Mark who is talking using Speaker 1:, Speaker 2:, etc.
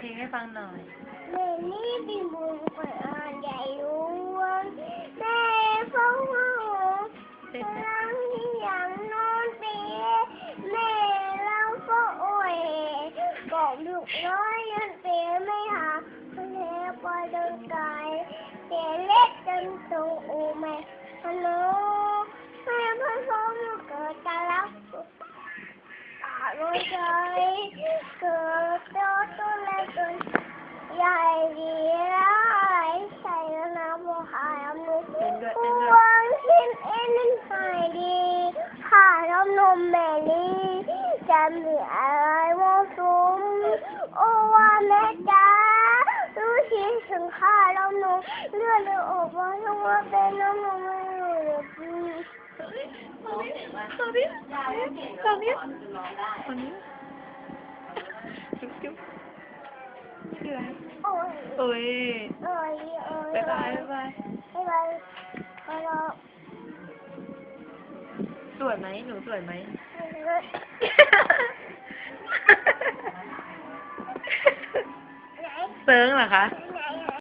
Speaker 1: ลงให้ฟังหน่อย
Speaker 2: แม่นี่ดีบุญเปิดอ่านใหญ่รู้ว่าแม่ฟ้องห้องกำลังอย่างนอนเปียแม่เราก็โอยกอบลูกน้อยยันเปียไม่หาแม่ปล่อยเดินกายเปียเล็กจนตรงอูแม่ฮัลโหลแม่พ่อฟ้องเกิดการรักโอ้ยใจเกิดตัวเล็กจนใหญ่ดีร้ายใส่น้ำหัวหายมือวางชิ้นเอ็นหายดีขาน้ำนมแม่ลีจะมีอะไรมั่วสุมโอ้ว่าแม่จ๋ารู้ชิ้นถึงขาน้ำนมเลือดออกมาทั้งว่าเป็นน้ำนมไม่รู้เลย
Speaker 1: ตอนนี้จุ๊บจุ๊บชื่ออะไรโอ้ยบ๊ายบายสวยไหมหนูสวยไหมเซิร์งเหรอคะ